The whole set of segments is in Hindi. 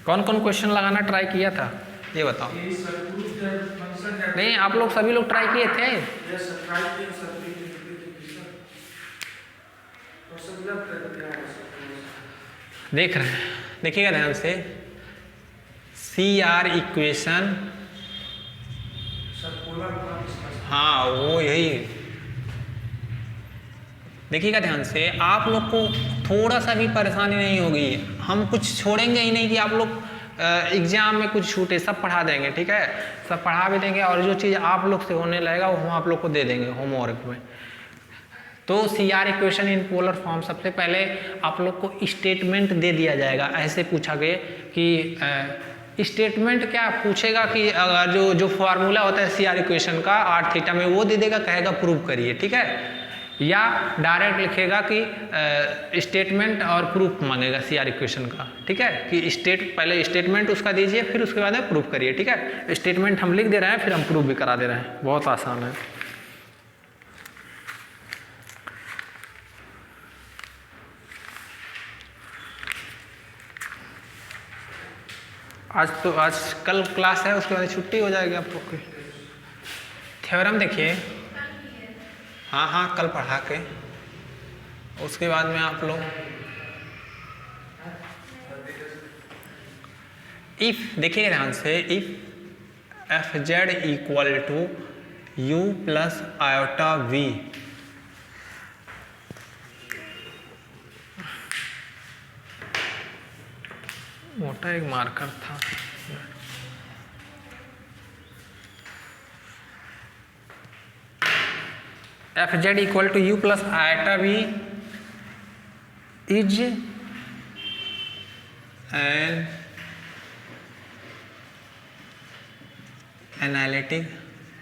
कौन कौन क्वेश्चन लगाना ट्राई किया था ये बताओ। नहीं, आप लोग सभी लोग ट्राई किए थे। देख रहे हैं, देखिएगा ध्यान से। CR इक्वेशन, हाँ वो यही। देखिएगा ध्यान से, आप लोग को थोड़ा सा भी परेशानी नहीं होगी। हम कुछ छोड़ेंगे ही नहीं कि आप लोग एग्जाम में कुछ छूटे, सब पढ़ा देंगे, ठीक है। सब पढ़ा भी देंगे और जो चीज़ आप लोग से होने लगेगा वो हम आप लोग को दे देंगे होमवर्क में। तो CR equation in polar form, सबसे पहले आप लोग को स्टेटमेंट दे दिया जाएगा। ऐसे पूछा गया कि स्टेटमेंट क्या पूछेगा कि अगर जो फार्मूला होता है CR इक्वेशन का r थीटा में, वो दे देगा, कहेगा प्रूव करिए, ठीक है। या डायरेक्ट लिखेगा कि स्टेटमेंट और प्रूफ मांगेगा CR इक्वेशन का, ठीक है। कि पहले स्टेटमेंट उसका दीजिए, फिर उसके बाद प्रूफ करिए, ठीक है। स्टेटमेंट हम लिख दे रहे हैं, फिर हम प्रूफ भी करा दे रहे हैं, बहुत आसान है। आज कल क्लास है, उसके बाद छुट्टी हो जाएगी आप लोग की। थ्योरम देखिए, हाँ कल पढ़ा के उसके बाद में आप लोग इफ, देखिए ध्यान से, if FZ equal to U plus iota V, मोटा एक मार्कर था, FZ equal to U plus iota V is an analytic.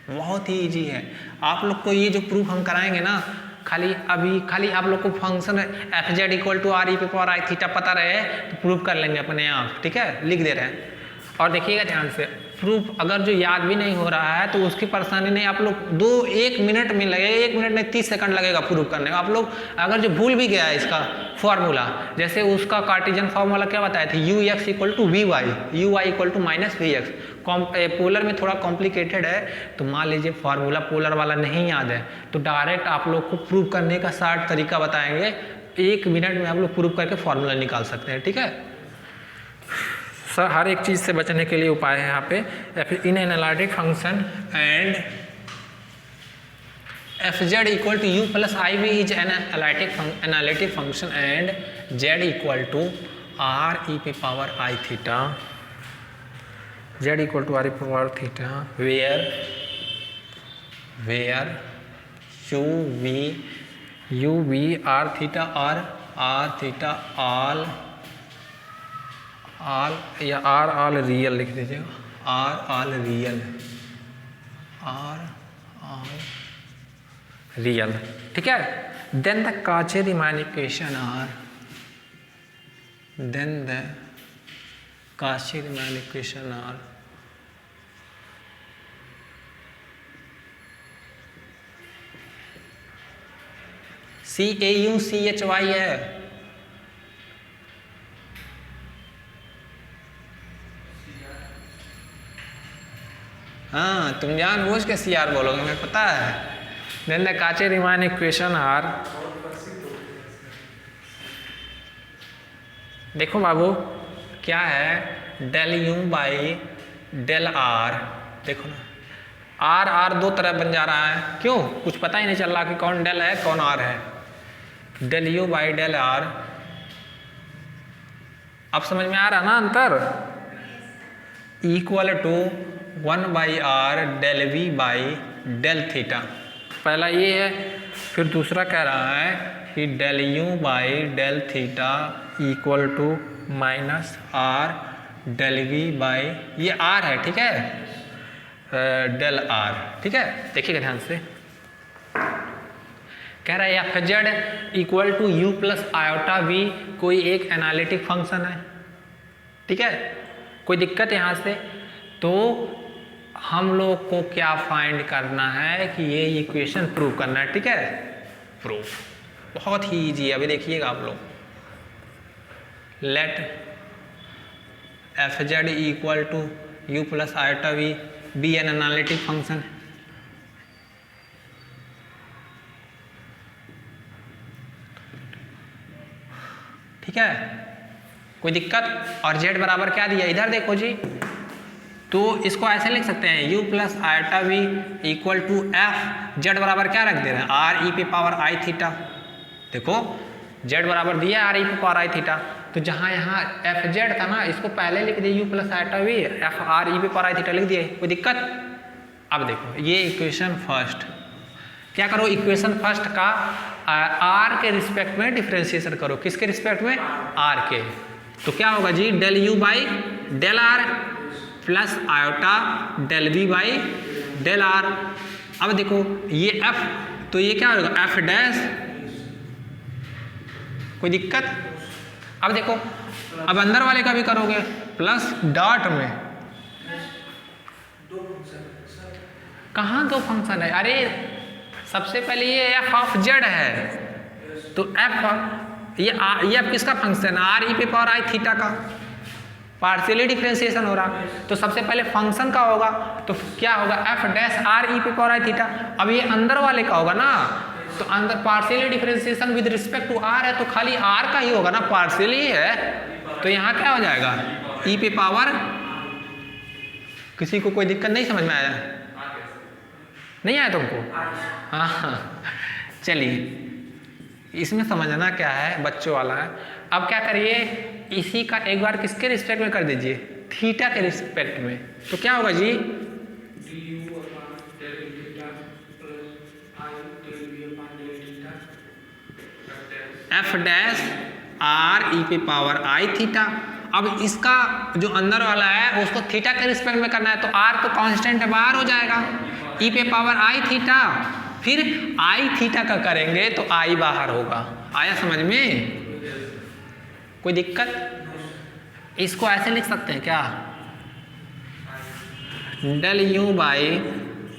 बहुत ही इजी है। आप लोग को ये जो प्रूफ हम कराएंगे ना, खाली आप लोग को function FZ equal to RE पे पावर I थीटा पता रहे तो प्रूफ कर लेंगे अपने आप, ठीक है। लिख दे रहे हैं। और देखिएगा ध्यान से, प्रूफ अगर जो याद भी नहीं हो रहा है तो उसकी परेशानी नहीं। आप लोग 1 मिनट में लगे, 1 मिनट नहीं 30 सेकंड लगेगा प्रूफ करने में। आप लोग अगर जो भूल भी गया है इसका फॉर्मूला, जैसे उसका कार्टेशियन फॉर्मूला क्या बताया था, UX equal to VY, UY equal to minus VX। Polar में थोड़ा कॉम्प्लिकेटेड है, तो मान लीजिए फार्मूला पोलर वाला नहीं याद है तो डायरेक्ट आप लोग को प्रूव करने का 60 तरीका बताएंगे। 1 मिनट में आप लोग प्रूव करके फार्मूला निकाल सकते हैं, ठीक है। सर हर एक चीज़ से बचने के लिए उपाय है यहाँ पे। In analytic function and FZ equal to U plus IV is an analytic function and Z equal to RE पे power I theta, Z equal to RE पे power theta, where UV R theta और R थीटा ऑल या R ऑल रियल लिख दीजिएगा, R ऑल रियल, ठीक है। Then the Cauchy Riemann equation are, then the Cauchy Riemann equation are CAUCHY है। हाँ, तुम जानबूझ के CR बोलोगे, हमें पता है। Then the Cauchy Riemann equation are, देखो बाबू क्या है, del U by del R। देखो ना, R 2 तरह बन जा रहा है, क्यों? कुछ पता ही नहीं चल रहा कि कौन डेल है कौन R है। Del U by del R, अब समझ में आ रहा ना अंतर? Equal to 1 by R del V by del theta. पहला ये है, फिर दूसरा कह रहा है कि del U by del theta equal to minus R del V by, ये R है, ठीक है, डेल R, ठीक है। देखिएगा ध्यान से, कह रहा है FZ equal to U plus iota V कोई एक एनालिटिक फंक्शन है, ठीक है। कोई दिक्कत यहाँ से? तो हम लोग को क्या फाइंड करना है कि ये इक्वेशन प्रूव करना है, ठीक है। प्रूफ बहुत ही इजी है, अभी देखिएगा आप लोग। Let F Z equal to U plus iota V be an analytic function. ठीक है, कोई दिक्कत? और जेड बराबर क्या दिया इधर देखो जी, तो इसको ऐसे लिख सकते हैं u plus iota V equal to F Z बराबर क्या रख दे रहे हैं आर ई पे पावर आई थीटा। देखो जेड बराबर दिया आर ई पे पावर आई थीटा, तो जहाँ यहाँ एफ जेड था ना इसको पहले लिख दिए u plus iota V F R E पे पावर आई थीटा लिख दिए, कोई दिक्कत? अब देखो ये इक्वेशन फर्स्ट, क्या करो इक्वेशन फर्स्ट का आर के रिस्पेक्ट में डिफ्रेंशिएशन करो। किसके रिस्पेक्ट में? आर के। तो क्या होगा जी, del you by del r plus iota del we by del r. अब देखो ये एफ, तो ये क्या होगा एफ डैश, कोई दिक्कत? अब देखो अब अंदर वाले का भी करोगे प्लस डॉट में, कहाँ दो फंक्शन है? अरे सबसे पहले ये एफ ऑफ जेड है, तो एफ ये एफ किसका फंक्शन है? आर ई पे पावर आई थीटा का, पार्शियली डिफरेंशिएशन हो रहा, तो सबसे पहले फंक्शन का होगा, तो क्या होगा एफ डैश आर ई पे पावर आई थीटा। अब ये अंदर वाले का होगा ना, तो अंदर partially differentiation with respect to R है, तो खाली आर का ही होगा ना, पार्शियली है, तो यहाँ क्या हो जाएगा ई पे पावर। किसी को कोई दिक्कत नहीं समझ में आया? नहीं आया तुमको? हाँ चलिए, इसमें समझना क्या है, बच्चों वाला है। अब क्या करिए, इसी का एक बार किसके रिस्पेक्ट में कर दीजिए, थीटा के रिस्पेक्ट में, तो क्या होगा जी एफ डैश आर ई पे पावर आई थीटा। अब इसका जो अंदर वाला है उसको थीटा के रिस्पेक्ट में करना है, तो आर तो कांस्टेंट है बाहर हो जाएगा, ई पे पावर आई थीटा, फिर आई थीटा का करेंगे तो आई बाहर होगा। आया समझ में? कोई दिक्कत? इसको ऐसे लिख सकते हैं क्या, del you by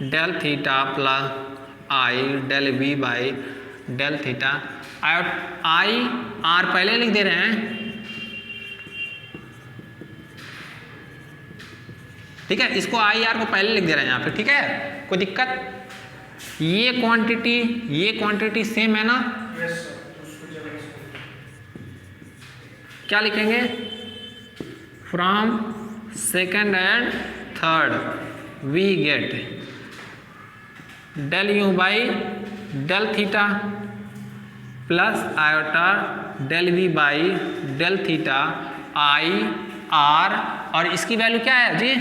del theta plus I del we by del theta. I R पहले लिख दे रहे हैं, ठीक है, इसको आई आर को पहले लिख दे रहे हैं यहाँ पे, ठीक है, कोई दिक्कत? ये क्वांटिटी सेम है ना, क्या लिखेंगे, from second and third we get del you by del theta plus iota del we by del theta I r, और इसकी वैल्यू क्या है जी,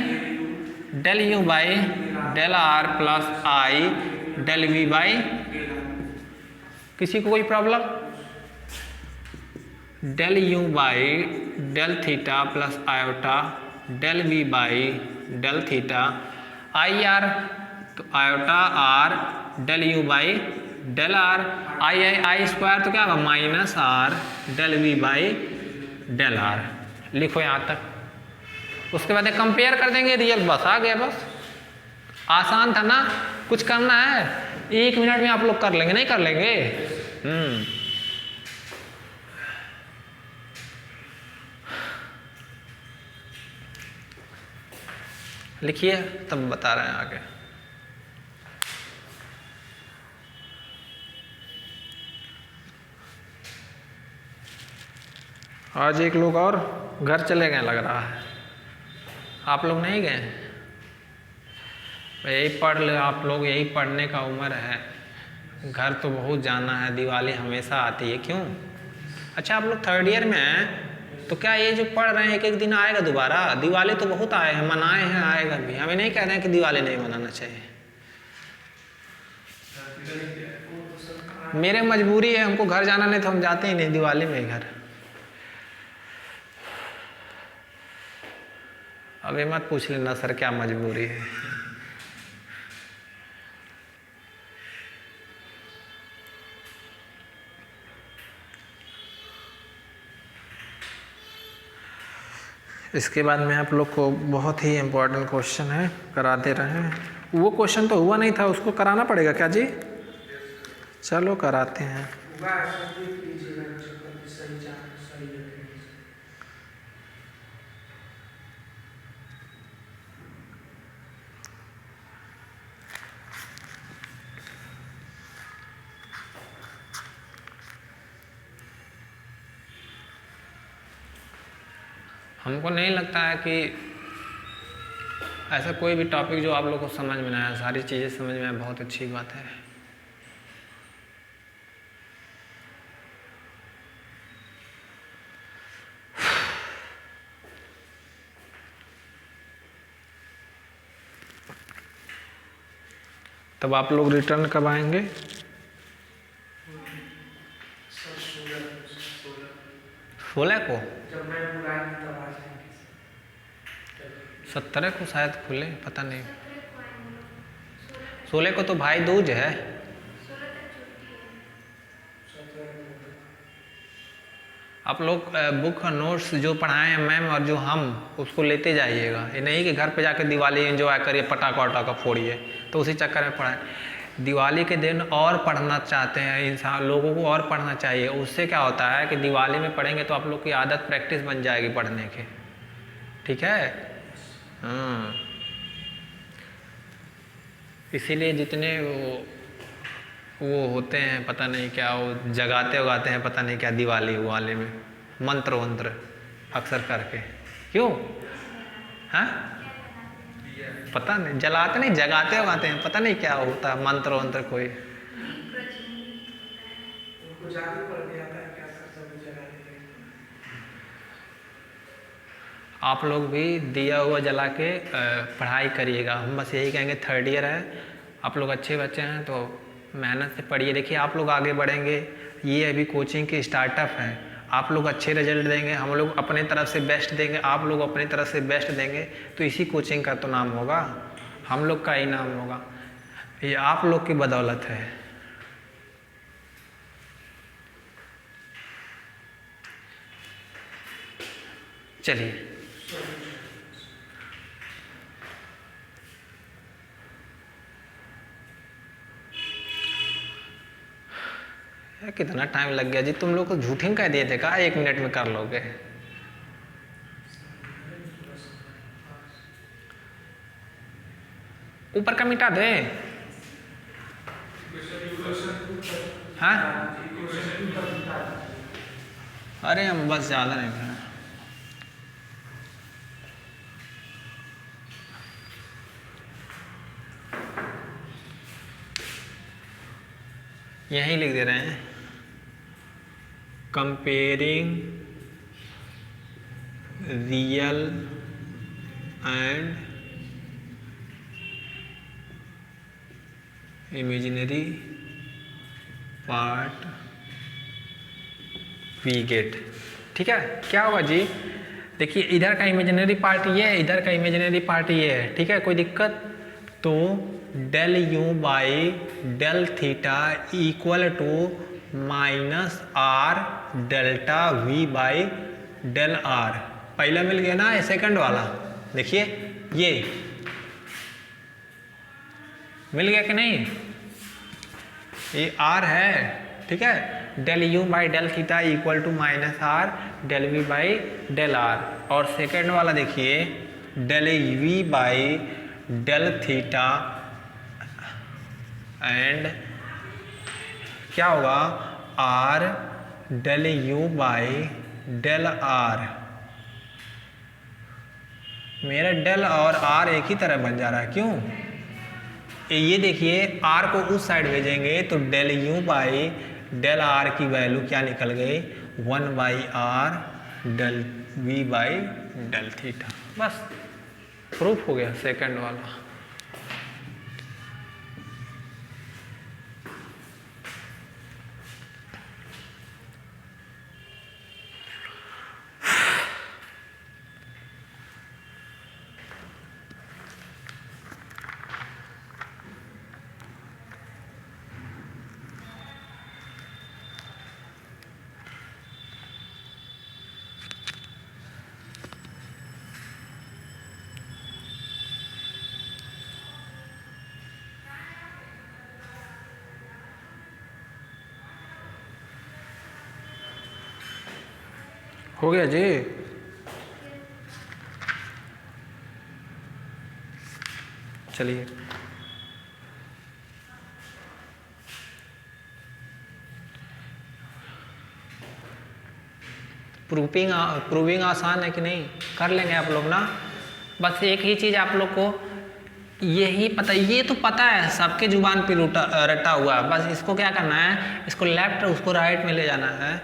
del you by del r plus I del we by. किसी को कोई problem? Del you by del theta plus iota del we by del theta I r, तो iota r del you by del r, i square तो क्या होगा minus R del we by del R. लिखो यहाँ तक, उसके बाद कंपेयर कर देंगे रियल, बस आ गया, बस आसान था ना, कुछ करना है 1 मिनट में आप लोग कर लेंगे, नहीं कर लेंगे? लिखिए तब बता रहे हैं आगे। आज एक लोग और घर चले गए लग रहा है, आप लोग नहीं गए? यही पढ़ ले आप लोग, यही पढ़ने का उम्र है, घर तो बहुत जाना है, दिवाली हमेशा आती है, क्यों? अच्छा आप लोग 3rd ईयर में हैं, तो क्या ये जो पढ़ रहे हैं एक दिन आएगा दोबारा? दिवाली तो बहुत आए हैं, मनाए हैं, आएगा भी, हमें नहीं कह रहे हैं कि दिवाली नहीं मनाना चाहिए, मेरे मजबूरी है, हमको घर जाना नहीं तो हम जाते ही नहीं दिवाली में घर। अभी मत पूछ लेना सर क्या मजबूरी है। इसके बाद में आप लोग को बहुत ही इम्पोर्टेंट क्वेश्चन है, कराते रहें। वो क्वेश्चन तो हुआ नहीं था, उसको कराना पड़ेगा क्या जी? चलो कराते हैं। हमको नहीं लगता है कि ऐसा कोई भी टॉपिक जो आप लोग को समझ में ना आए, सारी चीज़ें समझ में आए, बहुत अच्छी बात है। तब आप लोग रिटर्न कब आएंगे? 16 को, जब मैं बुलाएंगे तब आ जाएंगे। 17 को शायद खुले, पता नहीं। 16 को तो भाई दूज है। आप लोग बुक और नोट्स जो पढ़ाए हैं मैम और जो हम, उसको लेते जाइएगा। ये नहीं कि घर पे जाकर दिवाली एंजॉय करिए, पटाखा वटाखा फोड़िए, तो उसी चक्कर में पढ़ाएं। दिवाली के दिन और पढ़ना चाहते हैं इंसान, लोगों को और पढ़ना चाहिए। उससे क्या होता है कि दिवाली में पढ़ेंगे तो आप लोग की आदत प्रैक्टिस बन जाएगी पढ़ने की, ठीक है। हाँ, इसीलिए जितने वो होते हैं, पता नहीं क्या वो जगाते उगाते हैं, पता नहीं क्या दिवाली वाले में मंत्र वंत्र अक्सर करके, क्यों? हाँ, पता नहीं, जलाते नहीं, जगाते उगाते हैं, पता नहीं क्या होता है मंत्र वंत्र कोई। उनको जादू पड़ गया था क्या सभी जगह। आप लोग भी दिया हुआ जला के पढ़ाई करिएगा। हम बस यही कहेंगे, 3rd ईयर है, आप लोग अच्छे बच्चे हैं तो मेहनत से पढ़िए। देखिए आप लोग आगे बढ़ेंगे, ये अभी कोचिंग की स्टार्टअप है, आप लोग अच्छे रिजल्ट देंगे, हम लोग अपने तरफ से बेस्ट देंगे, आप लोग अपनी तरफ से बेस्ट देंगे, तो इसी कोचिंग का तो नाम होगा, हम लोग का ही नाम होगा। ये आप लोग की बदौलत है। चलिए, कितना टाइम लग गया जी, तुम लोग को झूठिंग कह दिए थे का 1 मिनट में कर लोगे। ऊपर का मिटा दे। हाँ, अरे हम बस ज़्यादा नहीं कर, यहीं लिख दे रहे हैं, comparing real and imaginary part we get. ठीक है, क्या होगा जी? देखिए इधर का इमेजिनरी पार्ट ये है, इधर का इमेजिनरी पार्ट ये है, ठीक है, कोई दिक्कत? तो del you by del theta equal to minus R delta V by del R. पहला मिल गया ना, ये सेकंड वाला देखिए, ये मिल गया कि नहीं? ये आर है, ठीक है, del you by del theta equal to minus R del we by del R. और सेकंड वाला देखिए, del we by del theta and क्या होगा, R del you by del R. मेरा डेल और आर एक ही तरह बन जा रहा है, क्यों? ये देखिए, आर को उस साइड भेजेंगे तो del you by del R की वैल्यू क्या निकल गई, 1 by R del we by del theta. बस प्रूफ हो गया सेकंड वाला। हो गया जी? चलिए, प्रूविंग आसान है कि नहीं, कर लेंगे आप लोग ना। बस एक ही चीज़ आप लोग को यही पता, ये तो पता है सबके जुबान पे रटा हुआ है, बस इसको क्या करना है, इसको लेफ्ट उसको राइट में ले जाना है,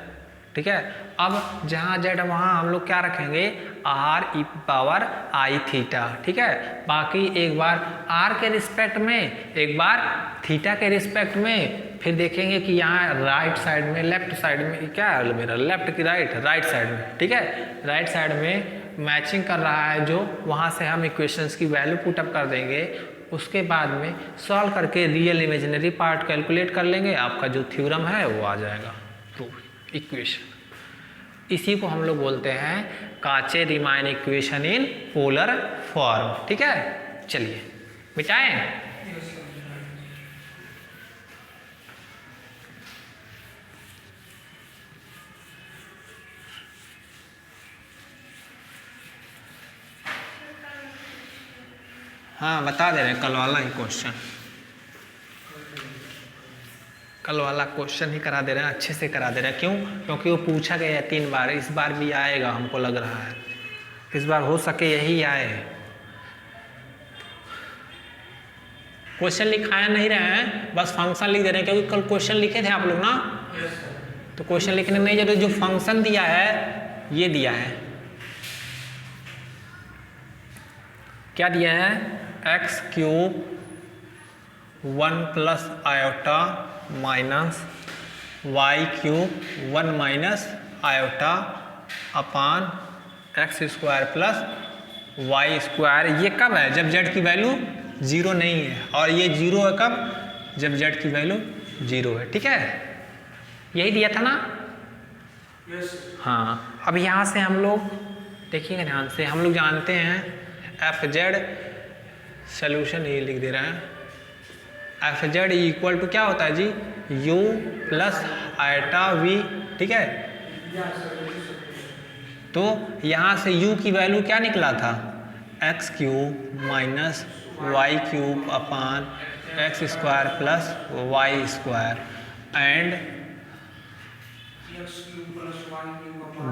ठीक है। अब जहाँ जेड वहाँ हम लोग क्या रखेंगे, R E power I theta, ठीक है। बाकी एक बार आर के रिस्पेक्ट में, एक बार थीटा के रिस्पेक्ट में, फिर देखेंगे कि यहाँ राइट साइड में, लेफ्ट साइड में क्या है मेरा, लेफ्ट की राइट साइड में, ठीक है। राइट साइड में मैचिंग कर रहा है जो, वहाँ से हम इक्वेशंस की वैल्यू पुटअप कर देंगे। उसके बाद में सॉल्व करके रियल इमेजिनरी पार्ट कैलकुलेट कर लेंगे, आपका जो थ्योरम है वो आ जाएगा, प्रूफ इक्वेशन। इसी को हम लोग बोलते हैं काचे-रीमान इक्वेशन इन पोलर फॉर्म, ठीक है। चलिए मिटाएं। हाँ बता दे रहे हैं, कल वाला ही क्वेश्चन, कल वाला क्वेश्चन ही करा दे रहे हैं, अच्छे से करा दे रहे हैं। क्यों? क्योंकि वो पूछा गया है 3 बार, इस बार भी आएगा हमको लग रहा है, इस बार हो सके यही आए। क्वेश्चन लिखाया नहीं रहे हैं, बस फंक्शन लिख दे रहे हैं, क्योंकि कल क्वेश्चन लिखे थे आप लोग ना, तो क्वेश्चन लिखने नहीं जरूरी, जो फंक्शन दिया है ये दिया है, क्या दिया है, x cube 1 plus iota minus Y cube 1 minus iota upon x square plus Y square. ये कब है, जब जेड की वैल्यू 0 नहीं है, और ये 0 है कब, जब जेड की वैल्यू 0 है, ठीक है। यही दिया था ना, हाँ। अब यहाँ से हम लोग देखिएगा ध्यान से, हम लोग जानते हैं एफ जेड, सोल्यूशन ये लिख दे रहे हैं, एफ जेड इक्वल टू क्या होता है जी, u प्लस आयटा v, ठीक है। तो यहाँ से u की वैल्यू क्या निकला था, X cube minus Y cube upon x square plus Y square, and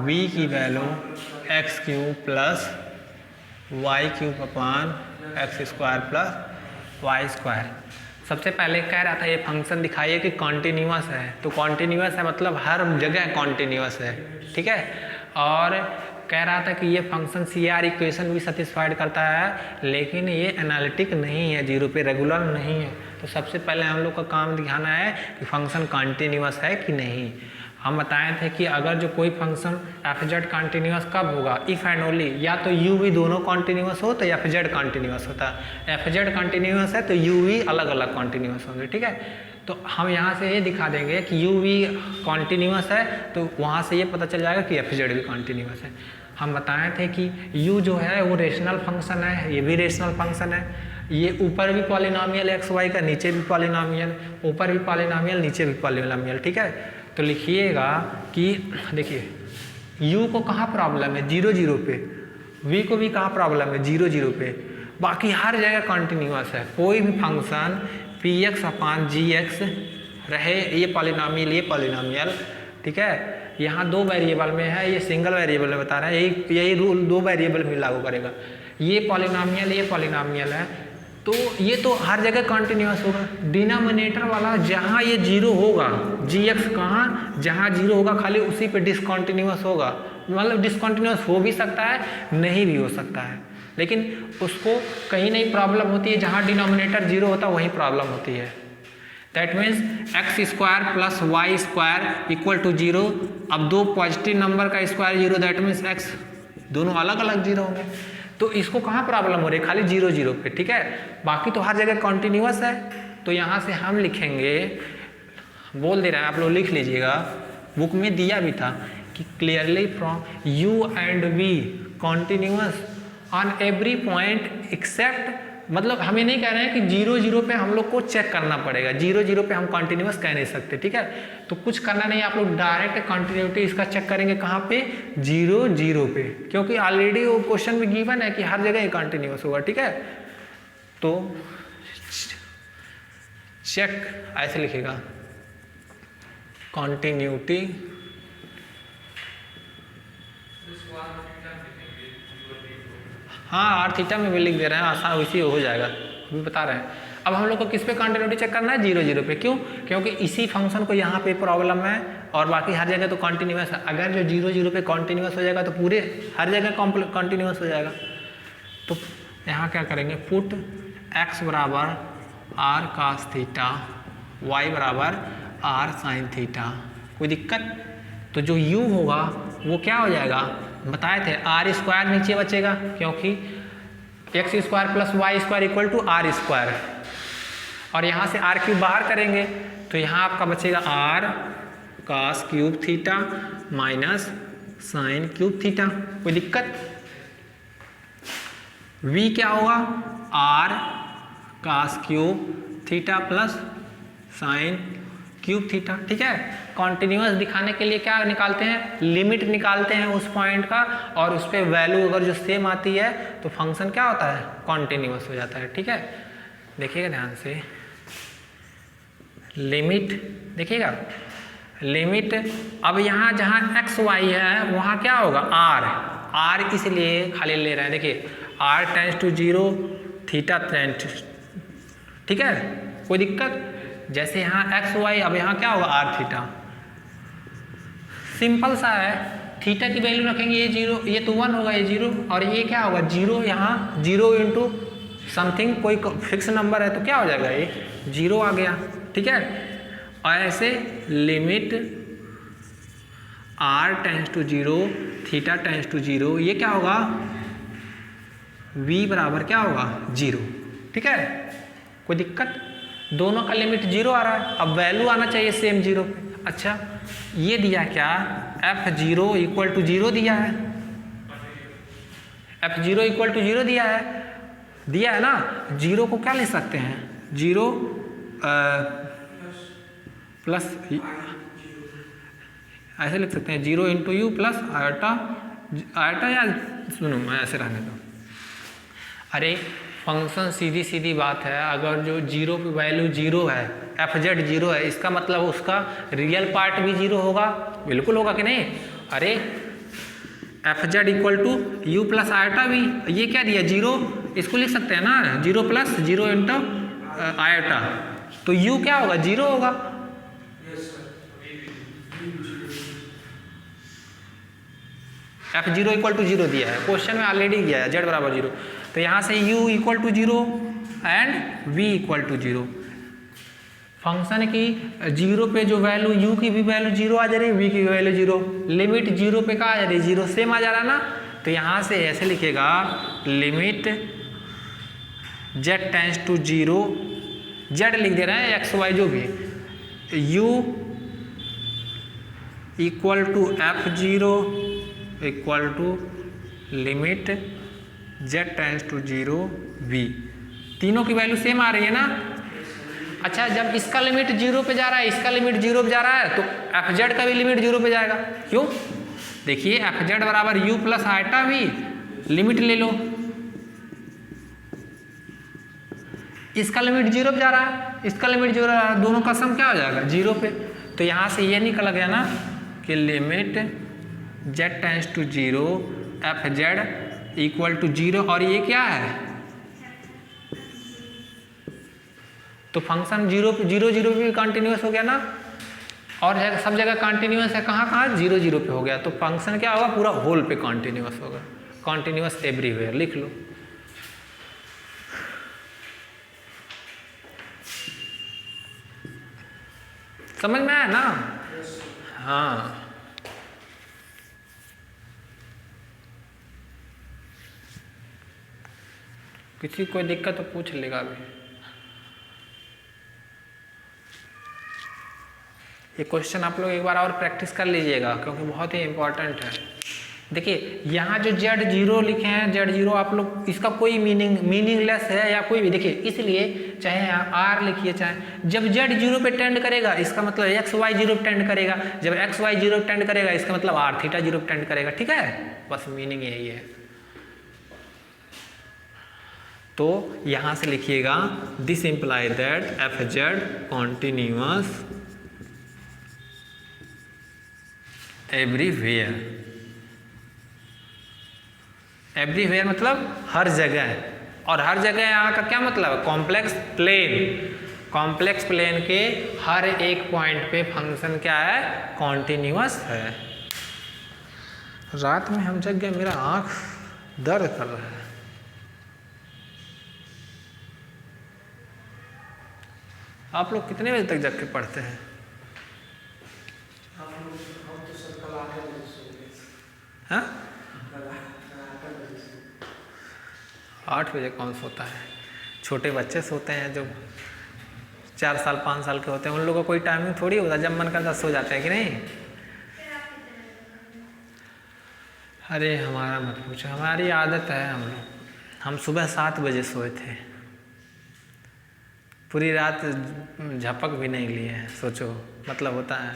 v की value X cube plus Y cube upon x square plus Y square. सबसे पहले कह रहा था ये फंक्शन दिखाइए कि कॉन्टिन्यूअस है, तो कॉन्टिन्यूअस है मतलब हर जगह कॉन्टिन्यूअस है, ठीक है। और कह रहा था कि ये फंक्शन CR इक्वेशन भी सेटिस्फाइड करता है, लेकिन ये एनालिटिक नहीं है, 0 पे रेगुलर नहीं है। तो सबसे पहले हम लोग का काम दिखाना है कि फंक्शन कॉन्टिन्यूअस है कि नहीं। हम बताए थे कि अगर जो कोई फंक्शन एफ जेड कॉन्टिन्यूअस कब होगा, इफ़ एंड ओनली, या तो यू वी दोनों कॉन्टिन्यूअस हो तो एफ जेड कॉन्टिन्यूअस होता है, एफ जेड कॉन्टिन्यूअस है तो यू वी अलग अलग कॉन्टिन्यूअस होंगे, ठीक है। तो हम यहाँ से ये दिखा देंगे कि यू वी कॉन्टिन्यूअस है, तो वहाँ से ये पता चल जाएगा कि एफ जेड भी कॉन्टिन्यूअस है। हम बताए थे कि u जो है वो रेशनल फंक्शन है, ये भी रेशनल फंक्शन है, ये ऊपर भी पॉलिनोमियल एक्स वाई का, नीचे भी पॉलिनोमियल, ऊपर भी पॉलिनोमियल नीचे भी पॉलिनोमियल, ठीक है। तो लिखिएगा कि देखिए u को कहाँ प्रॉब्लम है, 0 0 पे, v को भी कहाँ प्रॉब्लम है, 0 0 पे, बाकी हर जगह कॉन्टिन्यूअस है। कोई भी फंक्शन पी एक्स अपान जी एक्स रहे, ये पॉलिनोमियल, ठीक है। यहाँ 2 वेरिएबल में है, ये सिंगल वेरिएबल में बता रहा है, यही रूल 2 वेरिएबल में लागू करेगा। ये पॉलिनोमियल है, तो ये तो हर जगह कॉन्टिन्यूअस होगा। डिनोमिनेटर वाला जहाँ ये 0 होगा, जी एक्स कहाँ, जहाँ 0 होगा खाली उसी पे डिसकॉन्टिन्यूअस होगा, मतलब डिसकॉन्टिन्यूअस हो भी सकता है, नहीं भी हो सकता है, लेकिन उसको कहीं नहीं प्रॉब्लम होती है, जहाँ डिनोमिनेटर 0 होता है वहीं प्रॉब्लम होती है। That means X square plus Y square equal to 0। अब 2 पॉजिटिव नंबर का स्क्वायर 0, दैट मीन्स एक्स दोनों अलग अलग 0 होंगे, तो इसको कहाँ प्रॉब्लम हो रही है, खाली 0 0 पे, ठीक है। बाकी तो हर जगह कॉन्टिन्यूअस है। तो यहाँ से हम लिखेंगे, बोल दे रहा है, आप लोग लिख लीजिएगा, बुक में दिया भी था कि clearly from u and v continuous on every point accept, मतलब हमें नहीं कह रहे हैं कि 0 0 पे हम लोग को चेक करना पड़ेगा, 0 0 पे हम कॉन्टिन्यूअस कह नहीं सकते, ठीक है। तो कुछ करना नहीं, आप लोग डायरेक्ट कॉन्टिन्यूटी इसका चेक करेंगे कहाँ पे, 0 0 पे, क्योंकि ऑलरेडी वो क्वेश्चन में गिवन है कि हर जगह ये कॉन्टिन्यूअस होगा, ठीक है। तो चेक ऐसे लिखेगा, कॉन्टिन्यूटी हाँ आर थीटा में भी लिख दे रहे हैं, आसान वैसे हो जाएगा, अभी बता रहे हैं। अब हम लोग को किस पे कंटिन्यूटी चेक करना है, 0 0 पे। क्यों? क्योंकि इसी फंक्शन को यहाँ पे प्रॉब्लम है और बाकी हर जगह तो कॉन्टिन्यूस है। अगर जो 0 0 पे कॉन्टिन्यूस हो जाएगा तो पूरे हर जगह कॉन्टिन्यूस हो जाएगा। तो यहाँ क्या करेंगे, पुट x बराबर आर कास थीटा, y बराबर आर साइन थीटा। कोई दिक्कत? तो जो u होगा वो क्या हो जाएगा, बताए थे आर स्क्वायर नीचे बचेगा, क्योंकि X square plus Y square equal to R square, और यहाँ से आर क्यूब बाहर करेंगे तो यहाँ आपका बचेगा R cos cube theta minus sine cube theta. कोई दिक्कत? v क्या होगा, R cos cube theta plus sine cube theta. ठीक है, कॉन्टिन्यूस दिखाने के लिए क्या निकालते हैं, लिमिट निकालते हैं उस पॉइंट का, और उस पर वैल्यू अगर जो सेम आती है तो फंक्शन क्या होता है, कॉन्टिन्यूस हो जाता है। ठीक है, देखिएगा ध्यान से, लिमिट देखिएगा, लिमिट अब यहाँ जहाँ एक्स वाई है वहाँ क्या होगा, आर इसलिए खाली ले रहे हैं। देखिए R tends to 0 theta tends, ठीक है, कोई दिक्कत? जैसे यहाँ एक्स वाई, अब यहाँ क्या होगा, आर थीटा। सिंपल सा है, थीटा की वैल्यू रखेंगे, ये 0, ये तो 1 होगा, ये 0, और ये क्या होगा 0, यहाँ 0 इंटू समथिंग कोई फिक्स नंबर है तो क्या हो जाएगा, ये 0 आ गया। ठीक है, और ऐसे limit R tends to 0 theta tends to 0, ये क्या होगा, v बराबर क्या होगा 0। ठीक है, कोई दिक्कत? दोनों का लिमिट 0 आ रहा है, अब वैल्यू आना चाहिए सेम 0 पे। अच्छा, ये दिया क्या, f0 इक्वल टू 0 दिया है, f0 इक्वल टू 0 दिया है ना। 0 को क्या लिख सकते हैं, 0 प्लस ऐसे लिख सकते हैं, 0 इंटू यू प्लस आयोटा, या सुनो मैं ऐसे रहने दो। अरे फंक्शन सीधी बात है, अगर जो 0 की वैल्यू 0 है, fz 0 है, इसका मतलब उसका रियल पार्ट भी 0 होगा, बिल्कुल होगा कि नहीं। अरे fz equal to U plus iota भी, ये क्या दिया 0, इसको लिख सकते हैं ना 0 प्लस 0 इंटू आयोटा, तो u क्या होगा 0 होगा। f0 इक्वल टू 0 दिया है, क्वेश्चन में ऑलरेडी दिया है z बराबर 0, तो यहाँ से u equal to 0 and v equal to 0। Function की 0 पे जो वैल्यू, u की भी वैल्यू 0 आ जा रही है, v की वैल्यू 0, लिमिट 0 पे कहाँ आ जा रही है, 0 सेम आ जा रहा है ना। तो यहाँ से ऐसे लिखेगा, limit z tends to 0, z लिख दे रहे हैं, x y जो भी, u equal to f0 equal to limit z tends to 0 v, तीनों की वैल्यू सेम आ रही है ना। अच्छा, जब इसका लिमिट 0 पे जा रहा है, इसका लिमिट 0 पे जा रहा है, तो fz का भी लिमिट 0 पे जाएगा। क्यों? देखिए fz बराबर u plus iota v, limit ले लो, इसका लिमिट 0 पे जा रहा है, इसका लिमिट 0 आ रहा है, दोनों का सम क्या हो जाएगा 0 पे। तो यहाँ से ये निकल गया ना कि limit z tends to 0 fz equal to 0, और ये क्या है, तो फंक्शन 0 0 पे भी कंटिन्यूस हो गया ना, और सब जगह कंटिन्यूस है, कहाँ 0 0 पे हो गया, तो फंक्शन क्या होगा, पूरा होल पे कंटिन्यूस होगा, कंटिन्यूस एवरीवेयर लिख लो। समझ में आया ना। हाँ, किसी कोई दिक्कत तो पूछ लेगा अभी। ये क्वेश्चन आप लोग एक बार और प्रैक्टिस कर लीजिएगा, क्योंकि बहुत ही इंपॉर्टेंट है। देखिए यहाँ जो z0 लिखे हैं, z0 आप लोग इसका कोई मीनिंगलेस है या कोई भी, देखिए इसलिए चाहे r लिखिए, चाहे जब z 0 पे टेंड करेगा इसका मतलब x y 0 पे टेंड करेगा, जब x y 0 पे टेंड करेगा इसका मतलब r थीटा 0 पे टेंड करेगा। ठीक है, बस मीनिंग यही है। तो यहाँ से लिखिएगा, this imply that fz continuous everywhere. Everywhere मतलब हर जगह, और हर जगह यहाँ का क्या मतलब है, कॉम्प्लेक्स प्लेन। कॉम्प्लेक्स प्लेन के हर एक पॉइंट पे फंक्शन क्या है, कॉन्टिन्यूअस है। रात में हम जग गए, मेरा आँख दर्द कर रहा है। आप लोग कितने बजे तक जग के पढ़ते हैं? हम तो सर कल 8 बजे सो गए। हाँ, कल 8 बजे सो। 8 बजे कौन सोता है? छोटे बच्चे सोते हैं जो 4 साल 5 साल के होते हैं, उन लोगों का कोई टाइमिंग थोड़ी होता, जब मन करता सो जाते हैं कि नहीं। अरे हमारा मत पूछो, हमारी आदत है, हम सुबह 7 बजे सोए थे, पूरी रात झपक भी नहीं लिए हैं, सोचो मतलब होता है।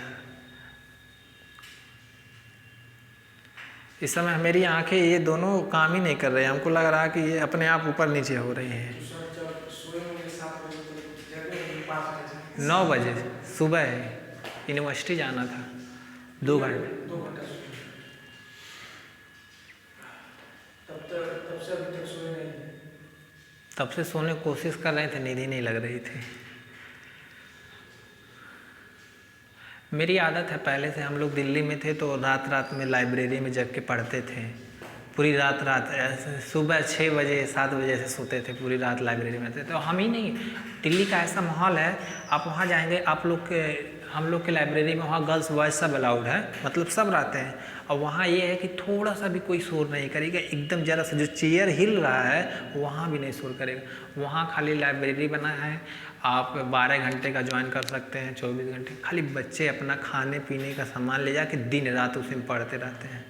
इस समय मेरी आंखें ये दोनों काम ही नहीं कर रहे हैं, हमको लग रहा है कि ये अपने आप ऊपर नीचे हो रही हैं। तो सर जब सोए होंगे 7 बजे तो जगह होंगे 5 बजे। 9 बजे सुबह यूनिवर्सिटी जाना था, 2 घंटे। 2 घंटा सोए। तब से अभी तक सोए नहीं। तब से सोने की कोशिश कर रहे थे, नींद ही नहीं लग रही थी। मेरी आदत है पहले से, हम लोग दिल्ली में थे तो रात रात में लाइब्रेरी में जग के पढ़ते थे, पूरी रात ऐसे सुबह 6 बजे 7 बजे से सोते थे, पूरी रात लाइब्रेरी में थे। तो हम ही नहीं, दिल्ली का ऐसा माहौल है, आप वहाँ जाएंगे, आप लोग के हम लोग के लाइब्रेरी में वहाँ गर्ल्स बॉयज़ सब अलाउड है, मतलब सब रहते हैं। और वहाँ ये है कि थोड़ा सा भी कोई शोर नहीं करेगा, एकदम ज़रा सा जो चेयर हिल रहा है वहाँ भी नहीं शोर करेगा। वहाँ खाली लाइब्रेरी बना है, आप 12 घंटे का ज्वाइन कर सकते हैं, 24 घंटे। खाली बच्चे अपना खाने पीने का सामान ले जाके दिन रात उसी में पढ़ते रहते हैं।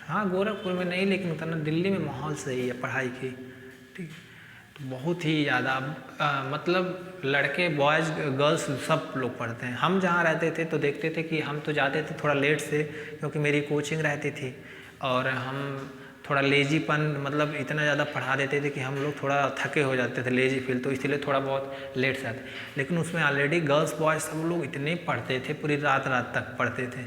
हाँ, गोरखपुर में नहीं, लेकिन उतना दिल्ली में माहौल सही है पढ़ाई की, ठीक है। तो बहुत ही ज़्यादा मतलब लड़के बॉयज़ गर्ल्स सब लोग पढ़ते हैं। हम जहाँ रहते थे तो देखते थे कि हम तो जाते थे थोड़ा लेट से, क्योंकि मेरी कोचिंग रहती थी, और हम थोड़ा लेजीपन मतलब इतना ज़्यादा पढ़ा देते थे कि हम लोग थोड़ा थके हो जाते थे, लेजी फील, तो इसलिए थोड़ा बहुत लेट से आते। लेकिन उसमें ऑलरेडी गर्ल्स बॉयज़ सब लोग इतने पढ़ते थे, पूरी रात तक पढ़ते थे,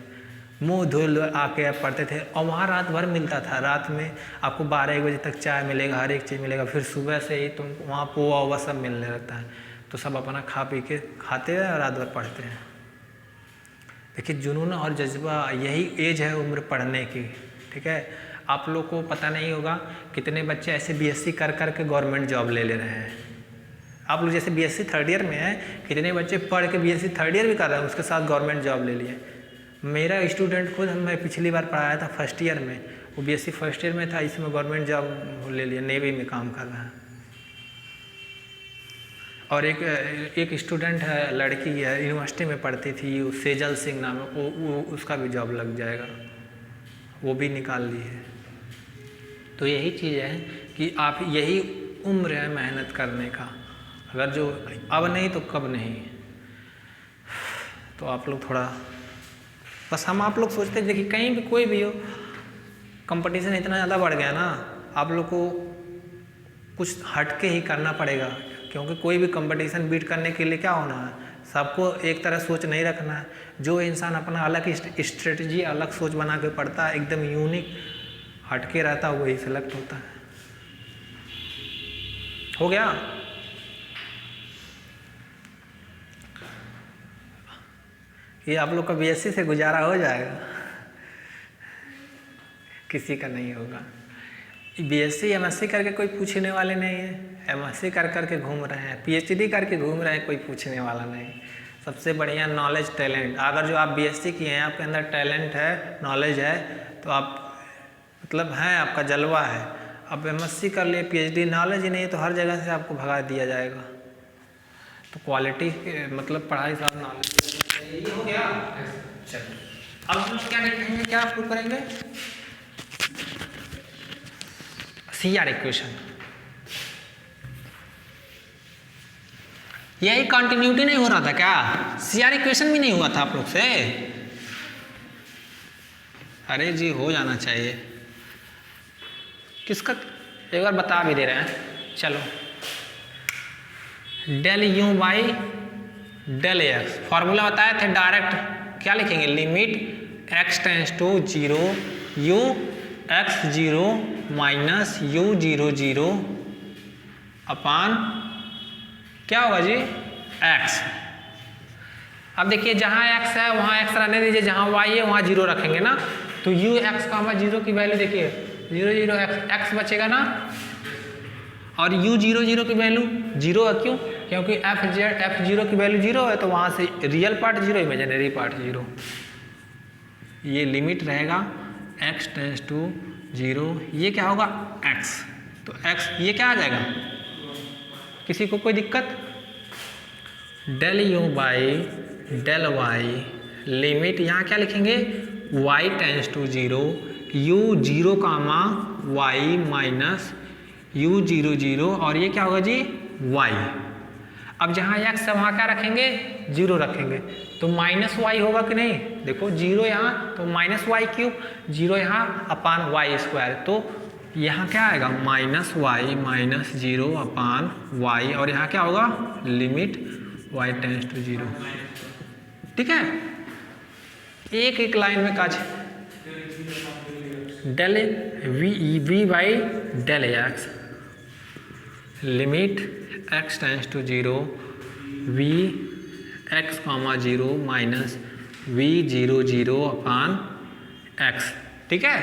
मुंह धुल आके पढ़ते थे। और वहाँ रात भर मिलता था, रात में आपको 12-1 बजे तक चाय मिलेगा, हर एक चीज़ मिलेगा। फिर सुबह से ही तुम वहाँ पोहा वोहा सब मिलने लगता है, तो सब अपना खा पी के खाते हैं और रात भर पढ़ते हैं। देखिए, जुनून और जज्बा, यही एज है उम्र पढ़ने की, ठीक है। आप लोग को पता नहीं होगा कितने बच्चे ऐसे बीएससी कर कर के गवर्नमेंट जॉब ले रहे हैं। आप लोग जैसे बीएससी 3rd ईयर में है, कितने बच्चे पढ़ के बीएससी 3rd ईयर भी कर रहे हैं, उसके साथ गवर्नमेंट जॉब ले लिए। मेरा स्टूडेंट खुद मैं पिछली बार पढ़ाया था 1st ईयर में, वो बीएससी 1st ईयर में था, इसमें गवर्नमेंट जॉब ले लिया, नेवी में काम कर रहा है। और एक स्टूडेंट है, लड़की है, यूनिवर्सिटी में पढ़ती थी, सेजल सिंह नाम है, वो उसका भी जॉब लग जाएगा, वो भी निकाल ली है। तो यही चीज़ है कि आप, यही उम्र है मेहनत करने का, अगर जो अब नहीं तो कब नहीं। तो आप लोग थोड़ा, बस हम आप लोग सोचते हैं कि कहीं भी कोई भी हो, कंपटीशन इतना ज़्यादा बढ़ गया ना, आप लोग को कुछ हट के ही करना पड़ेगा, क्योंकि कोई भी कंपटीशन बीट करने के लिए क्या होना है, सबको एक तरह सोच नहीं रखना है। जो इंसान अपना अलग स्ट्रेटजी, अलग सोच बना के पढ़ता है, एकदम यूनिक हटके रहता है, वही सेलेक्ट होता है। हो गया? ये आप लोग का बीएससी से गुजारा हो जाएगा? किसी का नहीं होगा। बीएससी एमएससी करके कोई पूछने वाले नहीं है, एमएससी कर करके घूम रहे हैं, पीएचडी करके घूम रहे हैं, कोई पूछने वाला नहीं। सबसे बढ़िया नॉलेज, टैलेंट। अगर जो आप बीएससी किए हैं, आपके अंदर टैलेंट है, नॉलेज है, तो आप मतलब हैं, आपका जलवा है। अब एमएससी कर लिए, पीएचडी, नॉलेज ही नहीं है तो हर जगह से आपको भगा दिया जाएगा। तो क्वालिटी मतलब पढ़ाई साथ नॉलेज, ये हो गया। चलो, अब हम लोग क्या लिखेंगे, क्या प्रूव करेंगे? CR equation. यही कंटिन्यूटी नहीं हो रहा था क्या? सीआर इक्वेशन भी नहीं हुआ था आप लोग से? अरे जी, हो जाना चाहिए। किसका, एक बार बता भी दे रहे हैं। चलो, del you by del x, formula बताए थे डायरेक्ट। क्या लिखेंगे? Limit x tends to 0 u x0 minus u00 upon क्या होगा जी x। अब देखिए जहाँ x है वहाँ x रहने दीजिए, जहाँ y है वहाँ 0 रखेंगे ना, तो u x का हमारा 0 की वैल्यू देखिए 0 0 x बचेगा ना, और u00 की वैल्यू 0 है। क्यों? क्योंकि f0 की वैल्यू 0 है, तो वहाँ से रियल पार्ट 0, इमेजिनरी पार्ट 0। ये लिमिट रहेगा x टेंस टू 0, ये क्या होगा x, तो x ये क्या आ जाएगा, किसी को कोई दिक्कत? Del u by del y limit यहाँ क्या लिखेंगे y tends to 0 u0 comma y minus u00, और ये क्या होगा जी y। अब जहाँ x है वहाँ क्या रखेंगे 0 रखेंगे, तो माइनस y होगा कि नहीं, देखो 0 यहाँ तो माइनस y क्यूब, 0 यहाँ अपान y स्क्वायर, तो यहाँ क्या आएगा माइनस y माइनस 0 अपान y, और यहाँ क्या होगा लिमिट y टेंस टू 0। ठीक है, एक एक लाइन में cause del v by del x limit x tends to 0 v x comma 0 minus v00 upon x। ठीक है,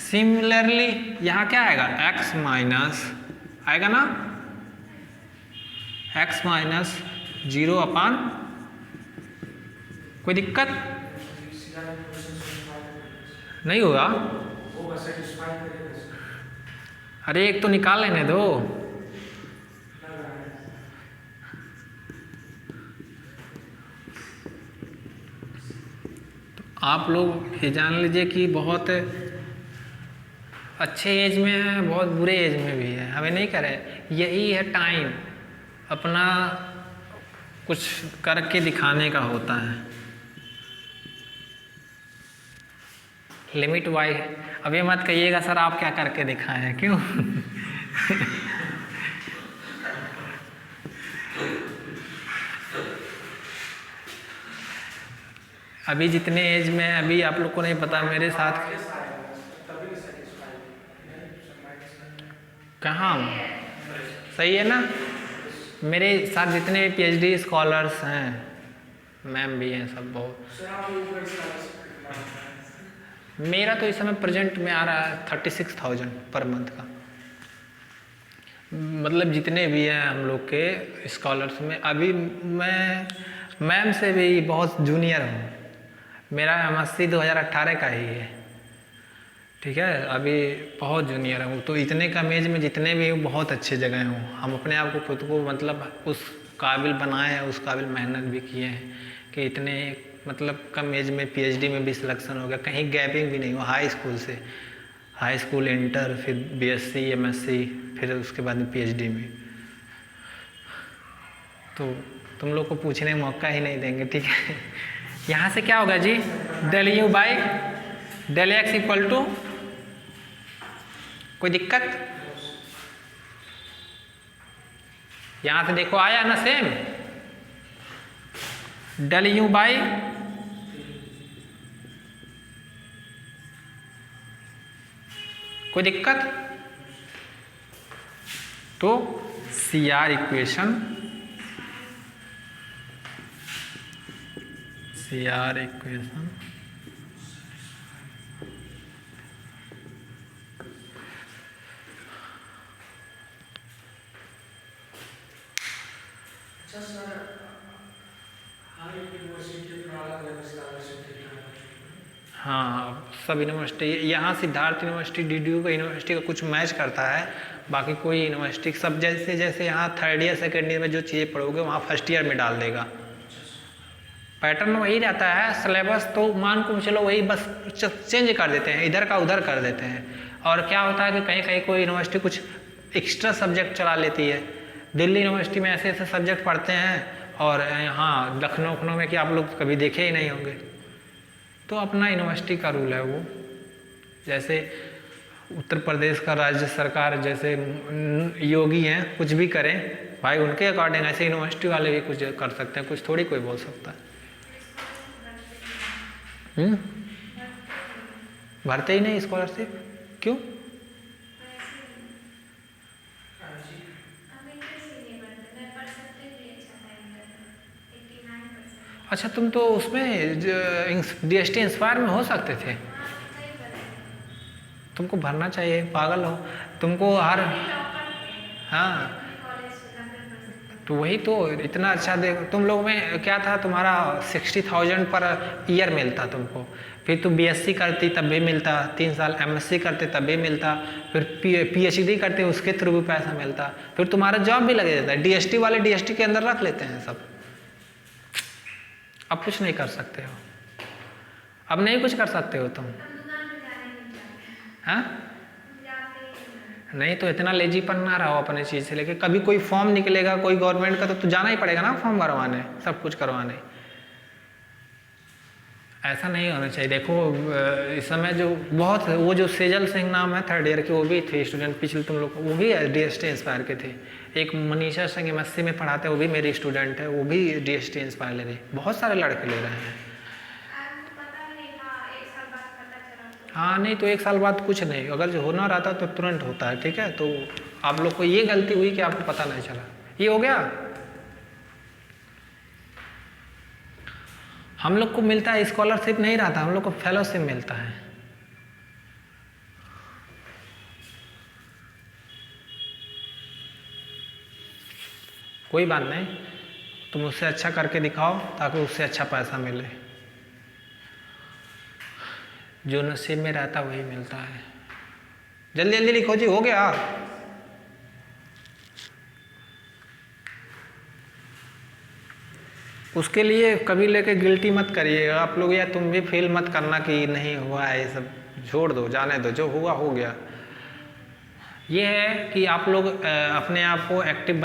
सिमिलरली यहाँ क्या आएगा x माइनस आएगा ना, x माइनस 0 अपान, कोई दिक्कत नहीं होगा? अरे एक तो निकाल लेने दो। आप लोग ये जान लीजिए कि बहुत अच्छे एज में है, बहुत बुरे एज में भी है, हमें नहीं करे, यही है टाइम, अपना कुछ करके दिखाने का होता है। लिमिट y, अब ये मत कहिएगा सर आप क्या करके दिखाए हैं, क्यों? अभी जितने एज में अभी आप लोग को नहीं पता, मेरे साथ कहाँ सही है ना, मेरे साथ जितने PhD स्कॉलर्स हैं, मैम भी हैं, सब बहुत। मेरा तो इस समय प्रेजेंट में आ रहा है 36,000 पर मंथ का, मतलब जितने भी हैं हम लोग के स्कॉलर्स में। अभी मैं मैम से भी बहुत जूनियर हूँ, मेरा MSc 2018 का ही है। ठीक है, अभी बहुत जूनियर हूँ, तो इतने कम एज में जितने भी हूँ बहुत अच्छे जगह हूँ। हम अपने आप को खुद को मतलब उस काबिल बनाए हैं, उस काबिल मेहनत भी किए हैं कि इतने मतलब कम एज में PhD में भी सिलेक्शन हो गया, कहीं गैपिंग भी नहीं हुआ। हाई स्कूल इंटर, फिर BSc MSc, फिर उसके बाद में PhD में, तो तुम लोग को पूछने का मौका ही नहीं देंगे। ठीक है, यहाँ से क्या होगा जी del u by del x equal to, कोई दिक्कत? यहाँ से देखो आया ना सेम, डेल u बाई कोई दिक्कत? तो CR इक्वेशन हाँ, सब यूनिवर्सिटी, यहाँ सिद्धार्थ यूनिवर्सिटी DDU का यूनिवर्सिटी का कुछ मैच करता है, बाकी कोई यूनिवर्सिटी सब जैसे जैसे यहाँ थर्ड ईयर सेकेंड ईयर में जो चीज़ें पढ़ोगे वहाँ फर्स्ट ईयर में डाल देगा। पैटर्न वही रहता है, सिलेबस तो मान को चलो वही, बस चेंज कर देते हैं, इधर का उधर कर देते हैं। और क्या होता है कि कहीं कहीं कोई यूनिवर्सिटी कुछ एक्स्ट्रा सब्जेक्ट चला लेती है। दिल्ली यूनिवर्सिटी में ऐसे ऐसे सब्जेक्ट पढ़ते हैं, और यहाँ लखनऊ में कि आप लोग कभी देखे ही नहीं होंगे। तो अपना यूनिवर्सिटी का रूल है वो, जैसे उत्तर प्रदेश का राज्य सरकार जैसे योगी हैं, कुछ भी करें भाई उनके अकॉर्डिंग, ऐसे यूनिवर्सिटी वाले भी कुछ कर सकते हैं, कुछ थोड़ी कोई बोल सकता है। भरते ही नहीं स्कॉलरशिप, क्यों? हाँ जी। अच्छा तुम तो उसमें DST इंस्पायर में हो सकते थे, तुमको भरना चाहिए, पागल हो तुमको हर। हाँ तो वही तो, इतना अच्छा देख तुम लोग में क्या था, तुम्हारा 60,000 पर ईयर मिलता तुमको, फिर तुम BSc करती तब भी मिलता, 3 साल MSc करते तब भी मिलता, फिर PhD करते उसके थ्रू भी पैसा मिलता, फिर तुम्हारा जॉब भी लग जाता है। DST वाले DST के अंदर रख लेते हैं सब। अब कुछ नहीं कर सकते हो, अब नहीं कुछ कर सकते हो तुम। हाँ नहीं तो इतना लेजीपन ना रहो अपने चीज़ से लेके, कभी कोई फॉर्म निकलेगा कोई गवर्नमेंट का तो जाना ही पड़ेगा ना फॉर्म भरवाने, सब कुछ करवाने। ऐसा नहीं होना चाहिए। देखो इस समय जो बहुत वो जो सेजल सिंह नाम है 3rd ईयर के, वो भी थे स्टूडेंट पिछले तुम लोग, वो भी DST इंस्पायर के थे। एक मनीषा सिंह MSc में पढ़ाते हैं, वो भी मेरी स्टूडेंट है, वो भी DST इंस्पायर ले रही। बहुत सारे लड़के ले रहे हैं। हाँ नहीं तो 1 साल बाद कुछ नहीं, अगर जो होना रहता तो तुरंत होता है। ठीक है, तो आप लोग को ये गलती हुई कि आपको पता नहीं चला। ये हो गया। हम लोग को मिलता है स्कॉलरशिप नहीं रहता, हम लोग को फेलोशिप मिलता है। कोई बात नहीं, तुम उससे अच्छा करके दिखाओ ताकि उससे अच्छा पैसा मिले। जो नसीब में रहता वही मिलता है। जल्दी जल्दी लिखो जी, हो गया। उसके लिए कभी लेके गिल्टी मत करिएगा आप लोग, या तुम भी फील मत करना कि नहीं हुआ है, ये सब छोड़ दो, जाने दो, जो हुआ हो गया। ये है कि आप लोग अपने आप को एक्टिव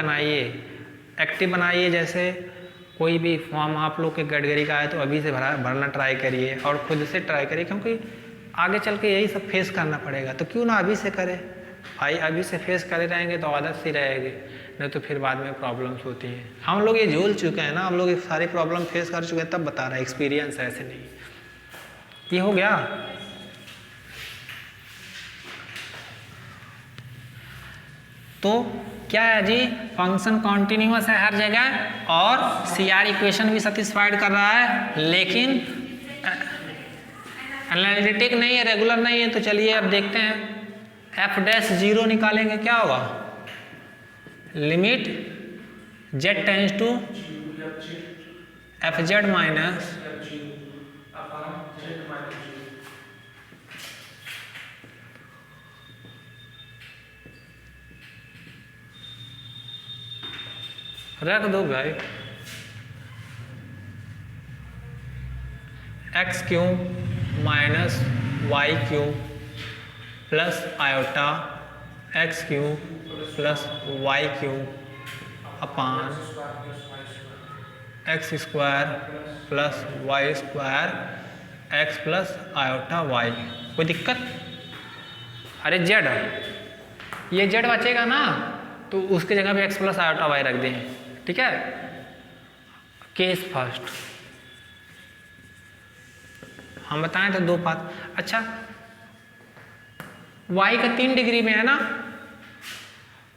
बनाइए। जैसे कोई भी फॉर्म आप लोग के कैटेगरी का है तो अभी से भरना ट्राई करिए, और खुद से ट्राई करिए, क्योंकि आगे चल के यही सब फेस करना पड़ेगा। तो क्यों ना अभी से करें भाई, अभी से फेस करे रहेंगे तो आदत सी रहेगी, नहीं तो फिर बाद में प्रॉब्लम्स होती हैं। हम लोग ये झूल चुके हैं ना, हम लोग ये सारी प्रॉब्लम फेस कर चुके हैं, तब बता रहे हैं, एक्सपीरियंस ऐसे नहीं। ये हो गया। तो क्या है जी, फंक्शन कॉन्टिन्यूअस है हर जगह और CR इक्वेशन भी सेटिस्फाइड कर रहा है, लेकिन एनालिटिक नहीं है, रेगुलर नहीं है। तो चलिए अब देखते हैं, f' 0 निकालेंगे, क्या होगा, limit z tends to fz minus रख दो भाई x³ minus y³ plus iota x³ plus y³ upon x² plus y² x plus iota y। कोई दिक्कत? अरे z, ये z बचेगा ना, तो उसके जगह पे x प्लस आयोटा y रख दें। ठीक है, केस फर्स्ट हम बताएं तो 2 बात। अच्छा, y का 3 डिग्री में है ना,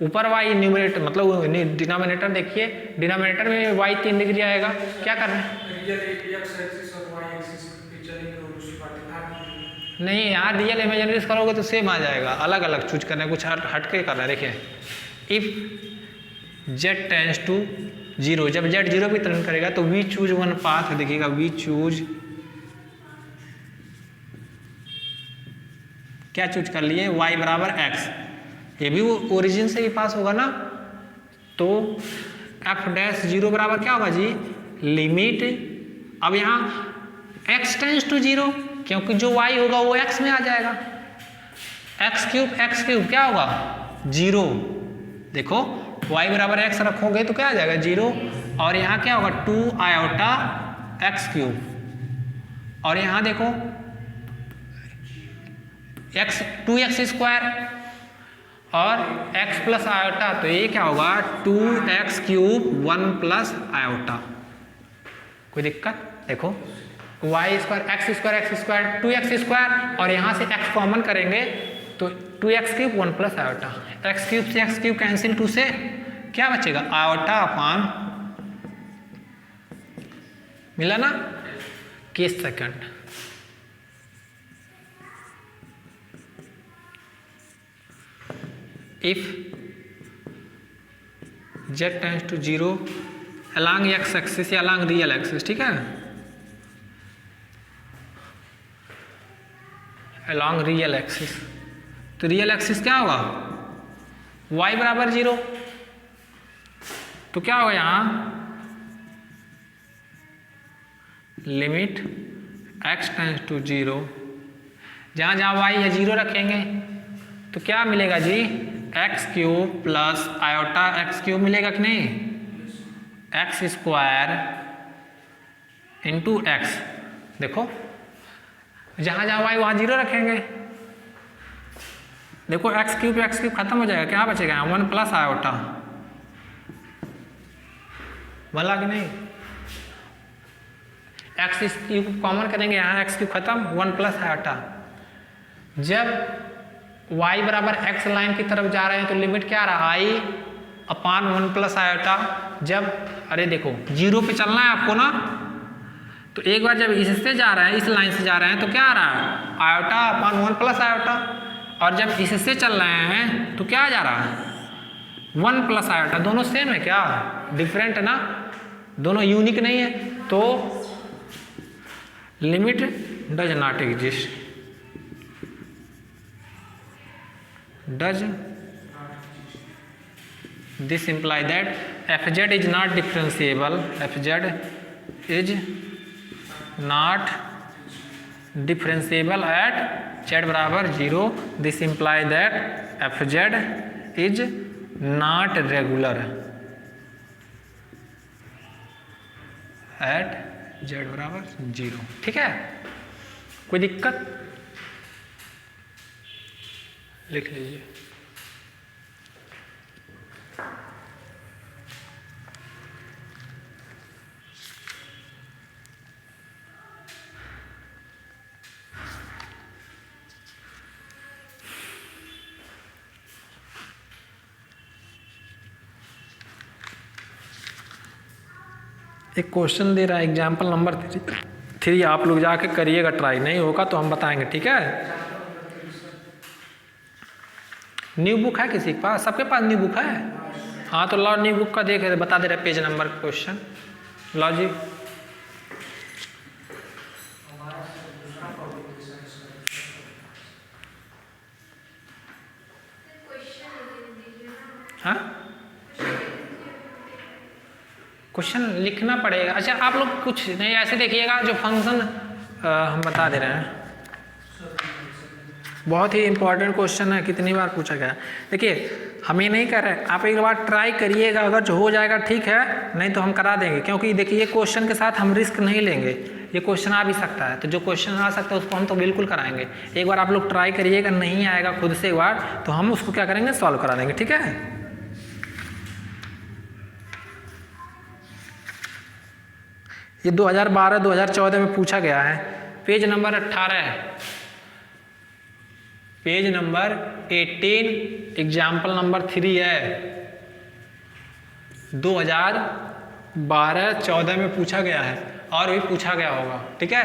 ऊपर y न्यूमरेटर मतलब डिनोमिनेटर देखिए, डिनोमिनेटर में y 3 डिग्री आएगा। क्या कर रहे हैं? नहीं यार, रियल इमेजिनरी करोगे तो सेम आ जाएगा, अलग अलग चूज करना है, कुछ हटके करना है। देखिए, इफ z टेंड्स टू 0, जब z 0 की तरफ करेगा तो वी चूज वन पाथ, देखिएगा वी चूज, क्या चूज कर लिए, y बराबर x, ये भी ओरिजिन से ही पास होगा ना। तो f' 0 बराबर क्या होगा जी, लिमिट, अब यहाँ x टेंड्स टू 0, क्योंकि जो y होगा वो x में आ जाएगा, x³ क्या होगा 0। देखो y बराबर x रखोगे तो क्या आ जाएगा 0, और यहाँ क्या होगा 2 आयोटा x³, और यहाँ देखो 2x² और x प्लस आयोटा, तो ये क्या होगा 2x³ 1 प्लस आयोटा। कोई दिक्कत? देखो y² x² 2x² और यहाँ से x कॉमन करेंगे तो 2x³ 1 प्लस आयोटा, x³ से x³ कैंसिल, 2 से क्या बचेगा आयोटा अपान, मिला ना, k second. If z tends to 0 along x axis या along रियल एक्सिस, ठीक है, along रियल एक्सिस, तो रियल एक्सिस क्या होगा y बराबर 0, तो क्या होगा यहाँ लिमिट x टेंड्स टू 0, जहाँ जहाँ y या 0 रखेंगे तो क्या मिलेगा जी, x³ प्लस आयोटा x³ मिलेगा कि नहीं, x² इंटू x, देखो जहाँ जहाँ y वहाँ 0 रखेंगे, देखो x³ खत्म हो जाएगा, क्या बचेगा 1 प्लस आयोटा, बोला कि नहीं, x³ कॉमन करेंगे, यहाँ x³ खत्म, 1 प्लस आयोटा, जब y बराबर x लाइन की तरफ जा रहे हैं तो लिमिट क्या आ रहा है i अपान 1 प्लस आयोटा, जब अरे देखो 0 पे चलना है आपको ना, तो एक बार जब इससे जा रहे हैं, इस लाइन से जा रहे हैं तो क्या आ रहा है आयोटा अपान 1 प्लस आयोटा, और जब इससे चल रहे हैं तो क्या जा रहा है 1 प्लस आयोटा, दोनों सेम है क्या, डिफरेंट है ना, दोनों यूनिक नहीं है, तो limit does not exist, does this imply that fz is not differentiable, fz is not differentiable at z बराबर 0, this imply that fz is not regular at z बराबर 0, ठीक है, कोई दिक्कत, लिख लीजिए। एक क्वेश्चन दे रहा है एग्जाम्पल नंबर 3, आप लोग जाके करिएगा ट्राई, नहीं होगा तो हम बताएंगे, ठीक है। न्यू बुक है किसी के पास, सबके पास न्यू बुक है, हाँ तो लाओ न्यू बुक का देख बता दे रहे पेज नंबर क्वेश्चन, लाओ जी, हाँ क्वेश्चन लिखना पड़ेगा। अच्छा आप लोग कुछ नहीं ऐसे देखिएगा, जो फंक्शन हम बता दे रहे हैं, बहुत ही इंपॉर्टेंट क्वेश्चन है, कितनी बार पूछा गया। देखिए हम ये नहीं कर रहे, आप एक बार ट्राई करिएगा, अगर जो हो जाएगा ठीक है, नहीं तो हम करा देंगे, क्योंकि देखिए ये क्वेश्चन के साथ हम रिस्क नहीं लेंगे, ये क्वेश्चन आ भी सकता है, तो जो क्वेश्चन आ सकता है उसको हम तो बिल्कुल कराएंगे। एक बार आप लोग ट्राई करिएगा, नहीं आएगा खुद से एक बार, तो हम उसको क्या करेंगे, सॉल्व करा देंगे, ठीक है। ये 2012-2014 में पूछा गया है, page number 18, page number 18, example number 3 है, 2012-14 में पूछा गया है, और भी पूछा गया होगा, ठीक है।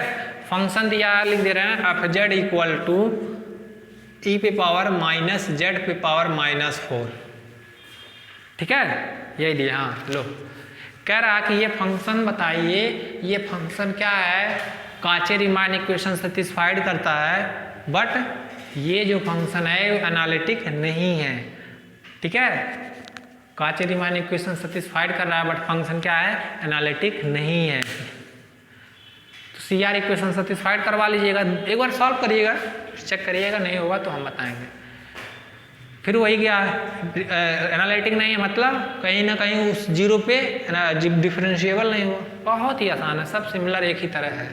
फंक्शन दिया है, लिख दे रहे हैं fz इक्वल टू e पे पावर माइनस z पे पावर -4, ठीक है, यही दिया, हाँ लो, कह रहा कि ये फंक्शन बताइए, ये फंक्शन क्या है, काचे-रीमान इक्वेशन सेटिस्फाइड करता है, बट ये जो फंक्शन है एनालिटिक नहीं है, ठीक है, काचे-रीमान इक्वेशन सेटिस्फाइड कर रहा है, बट फंक्शन क्या है, एनालिटिक नहीं है, तो CR इक्वेशन सेटिस्फाइड करवा लीजिएगा, एक बार सॉल्व करिएगा, चेक करिएगा, नहीं होगा तो हम बताएंगे। फिर वही क्या एनालिटिक नहीं है, मतलब कहीं ना कहीं उस 0 पे डिफरेंशिएबल नहीं हुआ, बहुत ही आसान है, सब सिमिलर एक ही तरह है।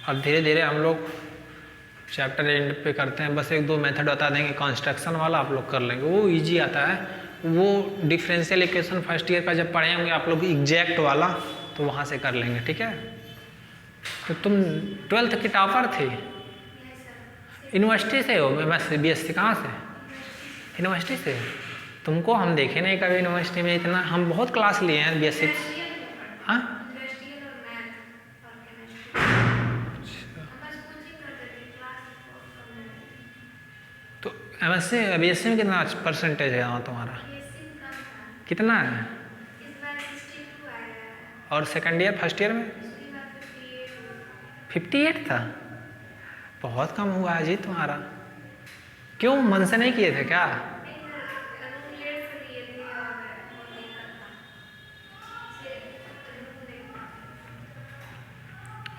अब धीरे धीरे हम लोग चैप्टर एंड पे करते हैं, बस 1-2 मेथड बता देंगे, कंस्ट्रक्शन वाला आप लोग कर लेंगे, वो इजी आता है, वो डिफरेंशियल इक्वेशन फर्स्ट ईयर का जब पढ़े होंगे आप लोग एग्जैक्ट वाला, तो वहाँ से कर लेंगे, ठीक है। तो तुम 12th की टॉपर थे, यूनिवर्सिटी से हो? BSc कहाँ से? यूनिवर्सिटी से। तुमको हम देखे नहीं कभी यूनिवर्सिटी में इतना, हम बहुत क्लास लिए हैं BSc। हाँ, तो BSc में कितना परसेंटेज है वहाँ तुम्हारा? कितना है? और सेकंड ईयर फर्स्ट ईयर में 58 था। बहुत कम हुआ है जी तुम्हारा। क्यों, मन से नहीं किए थे क्या?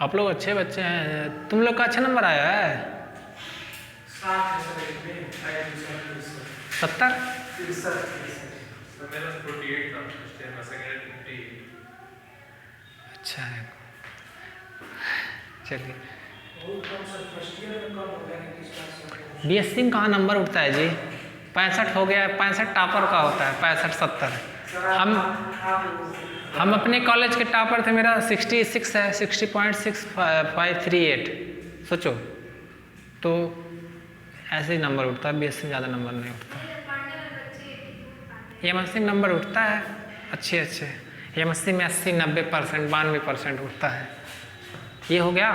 आप लोग अच्छे बच्चे हैं। तुम लोग का अच्छा नंबर आया है? 70? अच्छा है, चलिए। BSc में कहाँ नंबर उठता है जी? 65 हो गया, 65 टॉपर का होता है, 65-70। हम अपने कॉलेज के टॉपर थे, मेरा 66 है, 60.6538। सोचो, तो ऐसे ही नंबर उठता है। BSc में ज़्यादा नंबर नहीं उठता। MSc में नंबर उठता है अच्छे। MSc में 80-90%, 92% उठता है। ये हो गया।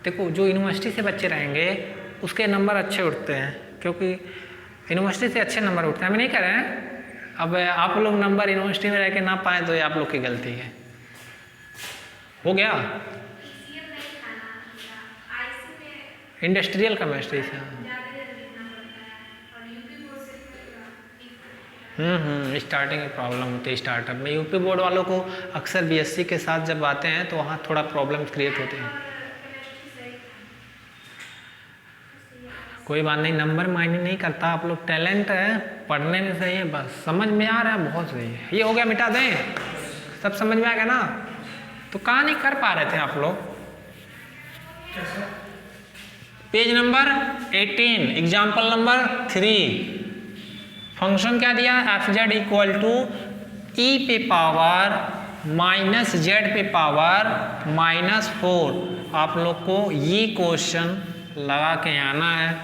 देखो, जो यूनिवर्सिटी से बच्चे रहेंगे उसके नंबर अच्छे उठते हैं, क्योंकि यूनिवर्सिटी से अच्छे नंबर उठते हैं। हम नहीं कह रहे हैं, अब आप लोग नंबर यूनिवर्सिटी में रह के ना पाए तो ये आप लोग की गलती है। हो गया। इंडस्ट्रियल केमिस्ट्री से स्टार्टिंग में प्रॉब्लम होती है स्टार्टअप में। यूपी बोर्ड वालों को अक्सर BSc के साथ जब आते हैं तो वहाँ थोड़ा प्रॉब्लम क्रिएट होते हैं। कोई बात नहीं, नंबर मायने नहीं करता। आप लोग टैलेंट है, पढ़ने में सही है, बस समझ में आ रहा है, बहुत सही है। ये हो गया, मिटा दें, सब समझ में आ गया ना? तो कहाँ नहीं कर पा रहे थे आप लोग? Page number 18, example number 3। Function क्या दिया? fz इक्वल टू e पे पावर माइनस z पे पावर -4। आप लोग को ये क्वेश्चन लगा के आना है।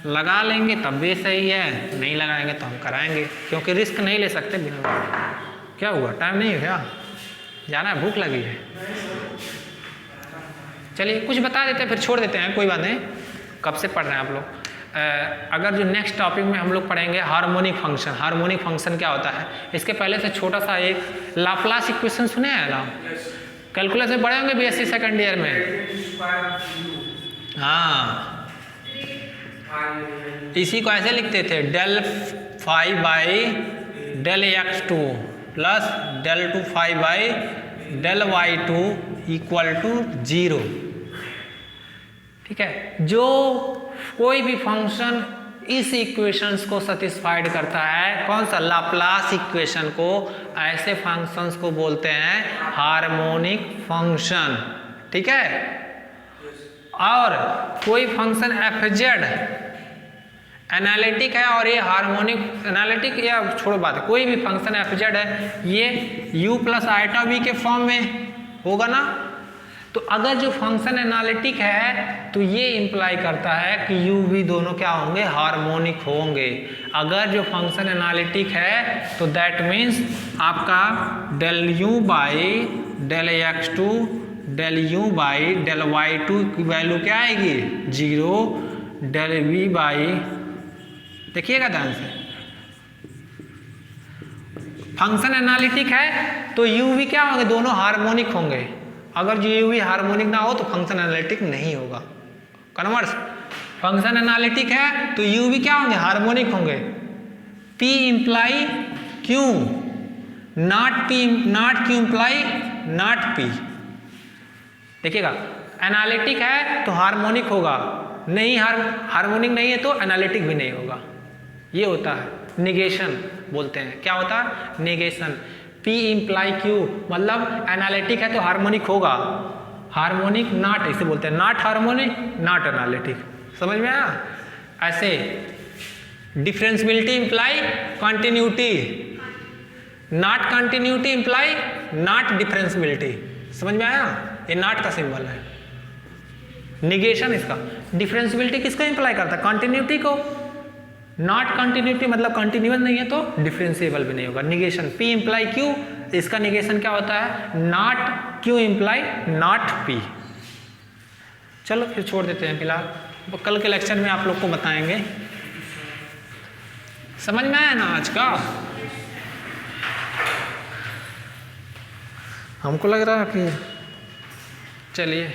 लगा लेंगे तब भी सही है, नहीं लगाएंगे तो हम कराएंगे, क्योंकि रिस्क नहीं ले सकते बिना। क्या हुआ, टाइम नहीं है क्या? जाना है, भूख लगी है? चलिए कुछ बता देते हैं, फिर छोड़ देते हैं, कोई बात नहीं। कब से पढ़ रहे हैं आप लोग? अगर जो नेक्स्ट टॉपिक में हम लोग पढ़ेंगे हार्मोनिक फंक्शन। हार्मोनिक फंक्शन क्या होता है? इसके पहले से छोटा सा एक लाप्लास इक्वेशन सुने हैं ना? कैलकुलस में पढ़े होंगे BSc सेकंड ईयर में। हाँ, इसी को ऐसे लिखते थे, del phi by del x2 plus del 2 phi by del y2 equal to 0। ठीक है, जो कोई भी फंक्शन इस इक्वेशंस को सेटिस्फाइड करता है, कौन सा? लाप्लास इक्वेशन को, ऐसे फंक्शंस को बोलते हैं हार्मोनिक फंक्शन। ठीक है, और कोई फंक्शन fz एनालिटिक है और ये हार्मोनिक, एनालिटिक या छोड़ो बात, कोई भी फंक्शन fz है, ये u प्लस आइटा v के फॉर्म में होगा ना? तो अगर जो फंक्शन एनालिटिक है तो ये इंप्लाई करता है कि u v दोनों क्या होंगे? हार्मोनिक होंगे। अगर जो फंक्शन एनालिटिक है तो दैट मीन्स आपका del u by del x2 del u by del y2 की वैल्यू क्या आएगी? 0। del v बाई, देखिएगा ध्यान से, फंक्शन एनालिटिक है तो u v क्या होंगे? दोनों हार्मोनिक होंगे। अगर जो u v हार्मोनिक ना हो तो फंक्शन एनालिटिक नहीं होगा। कन्वर्स, फंक्शन एनालिटिक है तो u v क्या होंगे? हार्मोनिक होंगे। p imply q, not q imply not p। देखिएगा, एनालिटिक है तो हार्मोनिक होगा, नहीं हार्मोनिक नहीं है तो एनालिटिक भी नहीं होगा। ये होता है निगेशन बोलते हैं। क्या होता है? निगेशन। P इंप्लाई Q, मतलब एनालिटिक है तो हार्मोनिक होगा, हार्मोनिक नॉट, इसे बोलते हैं नॉट हार्मोनिक नॉट एनालिटिक। समझ में आया? ऐसे differentiability imply continuity, not continuity imply not differentiability. समझ में आया? ये नॉट का सिंबल है, निगेशन इसका। डिफरेंशियबिलिटी किसको इंप्लाई करता है? कंटिन्यूटी को। नॉट कंटिन्यूटी मतलब कंटिन्यूअस नहीं है तो डिफरेंशिएबल भी नहीं होगा। निगेशन पी इंप्लाई क्यू, इसका निगेशन क्या होता है? Not Q imply not P. चलो फिर छोड़ देते हैं फिलहाल, कल के लेक्चर में आप लोग को बताएंगे। समझ में आया ना आज का? हमको लग रहा है कि चलिए